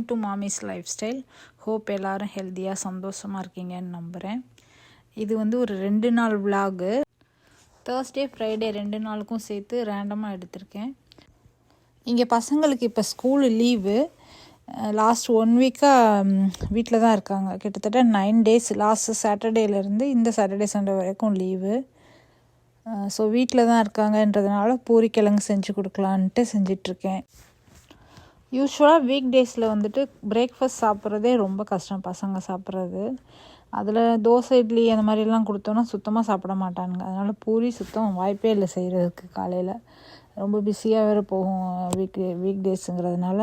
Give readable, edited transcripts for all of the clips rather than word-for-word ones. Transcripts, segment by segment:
To mommies lifestyle. Hope எல்லோரும் ஹெல்த்தியாக சந்தோஷமாக இருக்கீங்கன்னு நம்புகிறேன். இது வந்து ஒரு 2 நாள் விலாகு. தேர்ஸ்டே ஃப்ரைடே 2 நாளுக்கும் சேர்த்து ரேண்டமாக எடுத்திருக்கேன். இங்கே பசங்களுக்கு இப்போ ஸ்கூலு லீவு. லாஸ்ட் 1 வீக்காக வீட்டில் தான் இருக்காங்க. கிட்டத்தட்ட 9 days. லாஸ்ட் சாட்டர்டேலேருந்து இந்த சாட்டர்டே சண்டே வரைக்கும் லீவு. ஸோ வீட்டில் தான் இருக்காங்கன்றதுனால பூரிக்கிழங்கு செஞ்சு கொடுக்கலான்ட்டு செஞ்சிட்ருக்கேன். யூஸ்வலாக வீக் டேஸில் வந்துட்டு பிரேக்ஃபாஸ்ட் சாப்பிட்றதே ரொம்ப கஷ்டம் பசங்க சாப்பிட்றது. அதில் தோசை இட்லி அந்த மாதிரிலாம் கொடுத்தோன்னா சுத்தமாக சாப்பிட மாட்டானுங்க. அதனால் பூரி சுத்தம் வாய்ப்பே இல்லை செய்கிறதுக்கு. காலையில் ரொம்ப பிஸியாக வேறு போகும் வீக் டேஸுங்கிறதுனால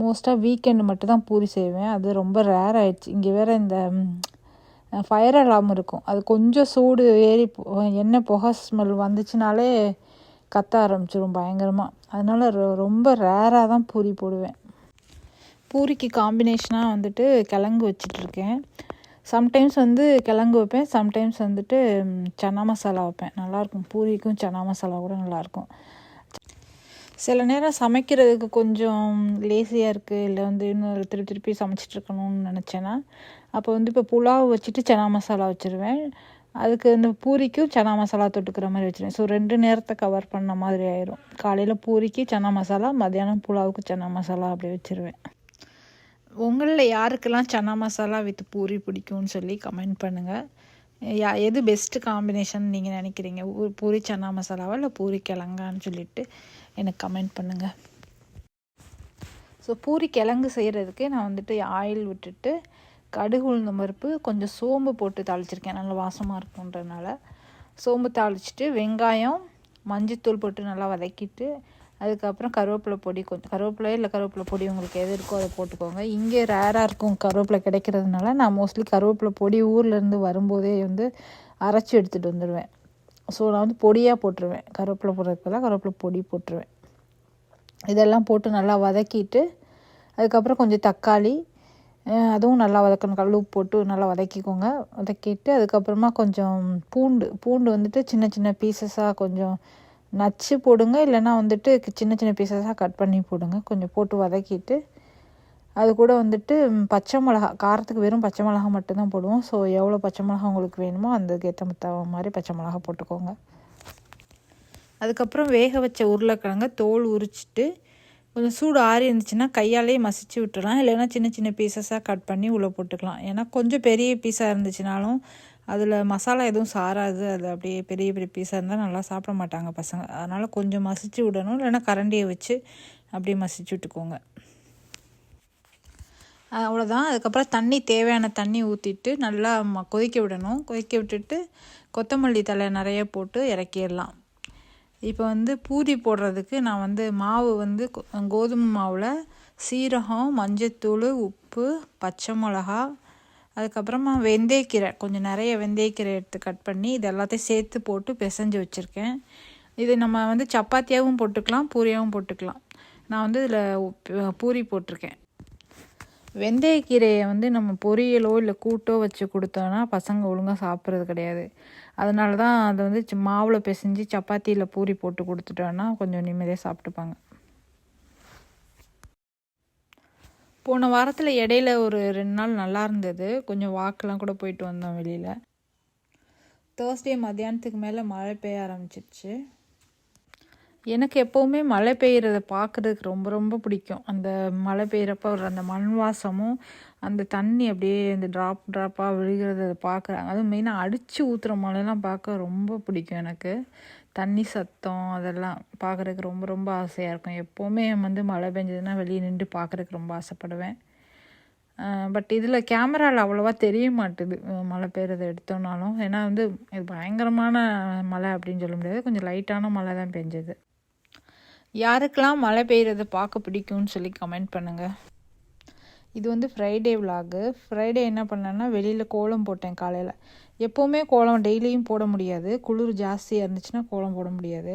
மோஸ்ட்டாக வீக்கெண்டு மட்டும் தான் பூரி செய்வேன். அது ரொம்ப ரேர் ஆகிடுச்சு. இங்கே வேறு இந்த ஃபயர் அலாம் இருக்கும். அது கொஞ்சம் சூடு ஏறி எண்ணெய் புகை ஸ்மெல் வந்துச்சுனாலே கத்த ஆரம்பிச்சிடும் பயங்கரமாக. அதனால் ரொம்ப ரேராக தான் பூரி போடுவேன். பூரிக்கு காம்பினேஷனாக வந்துட்டு கிழங்கு வச்சிட்ருக்கேன். சம்டைம்ஸ் வந்து கிழங்கு வைப்பேன், சம்டைம்ஸ் வந்துட்டு சன்னா மசாலா வைப்பேன். நல்லாயிருக்கும். பூரிக்கும் சன்னா மசாலா கூட நல்லாயிருக்கும். சில நேரம் சமைக்கிறதுக்கு கொஞ்சம் லேசியாக இருக்குது, இல்லை வந்து இன்னும் திருப்பி சமைச்சிட்ருக்கணும்னு நினச்சேன்னா அப்போ வந்து இப்போ புலாவ் வச்சுட்டு சன்னா மசாலா வச்சுருவேன். அதுக்கு இந்த பூரிக்கும் சன்னா மசாலா தொட்டுக்கிற மாதிரி வச்சுருவேன். ஸோ 2 நேரத்தை கவர் பண்ண மாதிரி ஆயிரும். காலையில் பூரிக்கு சன்னா மசாலா, மத்தியானம் புலாவுக்கு சன்னா மசாலா அப்படி வச்சுருவேன். உங்களில் யாருக்கெல்லாம் சன்னா மசாலா வித் பூரி பிடிக்கும்னு சொல்லி கமெண்ட் பண்ணுங்கள். எது பெஸ்ட்டு காம்பினேஷன் நீங்கள் நினைக்கிறீங்க? பூரி சன்னா மசாலாவா இல்லை பூரி கிழங்கான்னு சொல்லிட்டு எனக்கு கமெண்ட் பண்ணுங்கள். ஸோ பூரி கிழங்கு செய்கிறதுக்கு நான் வந்துட்டு ஆயில் விட்டுட்டு கடுகு உளுந்தம் பருப்பு கொஞ்சம் சோம்பு போட்டு தாளிச்சிருக்கேன். நல்லா வாசமாக இருக்குன்றதுனால சோம்பு தாளிச்சிட்டு வெங்காயம் மஞ்சத்தூள் போட்டு நல்லா வதக்கிட்டு அதுக்கப்புறம் கருவேப்பிலை பொடி, கொஞ்சம் கருவேப்பிலை பொடி உங்களுக்கு எது இருக்கோ அதை போட்டுக்கோங்க. இங்கே ரேராக இருக்கும் கருவேப்பிலை கிடைக்கிறதுனால நான் மோஸ்ட்லி கருவேப்பிலை பொடி ஊர்லேருந்து வரும்போதே வந்து அரைச்சி எடுத்துகிட்டு வந்துடுவேன். ஸோ நான் வந்து பொடியாக போட்டுருவேன். கருவேப்பிலை போடுறதுக்கெல்லாம் கருவேப்பிலை பொடி போட்டுருவேன். இதெல்லாம் போட்டு நல்லா வதக்கிட்டு அதுக்கப்புறம் கொஞ்சம் தக்காளி, அதுவும் நல்லா வதக்கணும். கல் உப்பு போட்டு நல்லா வதக்கிக்கோங்க. வதக்கிட்டு அதுக்கப்புறமா கொஞ்சம் பூண்டு வந்துட்டு சின்ன சின்ன பீசஸாக கொஞ்சம் நச்சு போடுங்க, இல்லைன்னா வந்துட்டு சின்ன சின்ன பீசஸாக கட் பண்ணி போடுங்க. கொஞ்சம் போட்டு வதக்கிட்டு அது கூட வந்துட்டு பச்சை மிளகா, காரத்துக்கு வெறும் பச்சை மிளகா மட்டும்தான் போடுவோம். ஸோ எவ்வளோ பச்சை மிளகா உங்களுக்கு வேணுமோ அதுக்கேற்ற மாதிரி பச்சை மிளகா போட்டுக்கோங்க. அதுக்கப்புறம் வேக வச்ச உருளைக்கிழங்க தோல் உரிச்சிட்டு கொஞ்சம் சூடு ஆறி இருந்துச்சுன்னா கையாலே மசிச்சு விட்டுடலாம், இல்லைன்னா சின்ன சின்ன பீசஸாக கட் பண்ணி உள்ளே போட்டுக்கலாம். ஏன்னா கொஞ்சம் பெரிய பீஸாக இருந்துச்சுனாலும் அதில் மசாலா எதுவும் சாராது. அது அப்படியே பெரிய பெரிய பீஸாக இருந்தால் நல்லா சாப்பிட மாட்டாங்க பசங்க. அதனால் கொஞ்சம் மசிச்சு விடணும், இல்லைன்னா கரண்டியை வச்சு அப்படியே மசிச்சு விட்டுக்கோங்க. அவ்வளோதான். அதுக்கப்புறம் தேவையான தண்ணி ஊற்றிட்டு நல்லா கொதிக்க விடணும். கொதிக்க விட்டுட்டு கொத்தமல்லி தழை நிறைய போட்டு இறக்கிடலாம். இப்போ வந்து பூரி போடுறதுக்கு நான் வந்து மாவு வந்து கோதுமை மாவில் சீரகம், மஞ்சத்தூள், உப்பு, பச்சை மிளகா, அதுக்கப்புறமா வெந்தயக்கீரை, கொஞ்சம் நிறைய வெந்தயக்கீரை எடுத்து கட் பண்ணி இது எல்லாத்தையும் சேர்த்து போட்டு பிசைஞ்சு வச்சுருக்கேன். இது நம்ம வந்து சப்பாத்தியாகவும் போட்டுக்கலாம், பூரியாகவும் போட்டுக்கலாம். நான் வந்து இதில் பூரி போட்டிருக்கேன். வெந்தயக்கீரையை வந்து நம்ம பொரியலோ இல்லை கூட்டோ வச்சு கொடுத்தோன்னா பசங்க ஒழுங்காக சாப்பிட்றது கிடையாது. அதனால தான் அதை வந்து மாவில் பிசைஞ்சு சப்பாத்தியில் பூரி போட்டு கொடுத்துட்டோன்னா கொஞ்சம் நிம்மதியாக சாப்பிட்டுப்பாங்க. போன வாரத்தில் இடையில ஒரு 2 நாள் நல்லா இருந்தது. கொஞ்சம் வாக்கெலாம் கூட போயிட்டு வந்தோம் வெளியில். தேர்ஸ்டே மத்தியானத்துக்கு மேலே மழை பெய்ய ஆரம்பிச்சிருச்சு. எனக்கு எப்போவுமே மழை பெய்கிறத பார்க்குறதுக்கு ரொம்ப ரொம்ப பிடிக்கும். அந்த மழை பெய்கிறப்ப ஒரு அந்த மண் வாசமும் அந்த தண்ணி அப்படியே இந்த ட்ராப்பாக விழுகிறத பார்க்குறாங்க. அதுவும் மெயினாக அடித்து ஊற்றுற மழைலாம் பார்க்க ரொம்ப பிடிக்கும் எனக்கு. தண்ணி சத்தம் அதெல்லாம் பார்க்குறதுக்கு ரொம்ப ரொம்ப ஆசையாக இருக்கும். எப்போவுமே வந்து மழை பெஞ்சதுன்னா வெளியே நின்று பார்க்குறதுக்கு ரொம்ப ஆசைப்படுவேன். பட் இதில் கேமராவில் அவ்வளோவா தெரிய மாட்டுது மழை பெய்கிறத எடுத்தோன்னாலும். ஏன்னா வந்து இது பயங்கரமான மழை அப்படின்னு சொல்ல முடியாது, கொஞ்சம் லைட்டான மழை தான் பெஞ்சது. யாருக்கெல்லாம் மழை பெய்கிறத பார்க்க பிடிக்கும்னு சொல்லி கமெண்ட் பண்ணுங்கள். இது வந்து ஃப்ரைடே விலாகு. ஃப்ரைடே என்ன பண்ணேன்னா வெளியில் கோலம் போட்டேன் காலையில். எப்போவுமே கோலம் டெய்லியும் போட முடியாது, குளிர் ஜாஸ்தியாக இருந்துச்சுன்னா கோலம் போட முடியாது.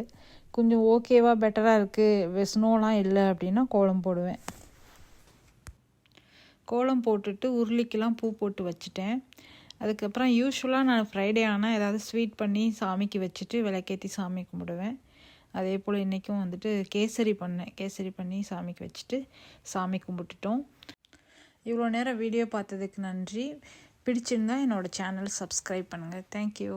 கொஞ்சம் ஓகேவா பெட்டராக இருக்குது, ஸ்னோலாம் இல்லை அப்படின்னா கோலம் போடுவேன். கோலம் போட்டுட்டு உருளிக்கெல்லாம் பூ போட்டு வச்சுட்டேன். அதுக்கப்புறம் யூஸ்வலாக நான் ஃப்ரைடே ஆனால் ஏதாவது ஸ்வீட் பண்ணி சாமிக்கு வச்சுட்டு விளக்கேற்றி சாமி கும்பிடுவேன். அதே போல் இன்றைக்கும் வந்துட்டு கேசரி பண்ணேன். கேசரி பண்ணி சாமிக்கு வச்சுட்டு சாமி கும்பிட்டுட்டோம். இவ்வளோ நேரம் வீடியோ பார்த்ததுக்கு நன்றி. பிடிச்சிருந்தா என்னோடய சேனல் சப்ஸ்கிரைப் பண்ணுங்கள். தேங்க்யூ.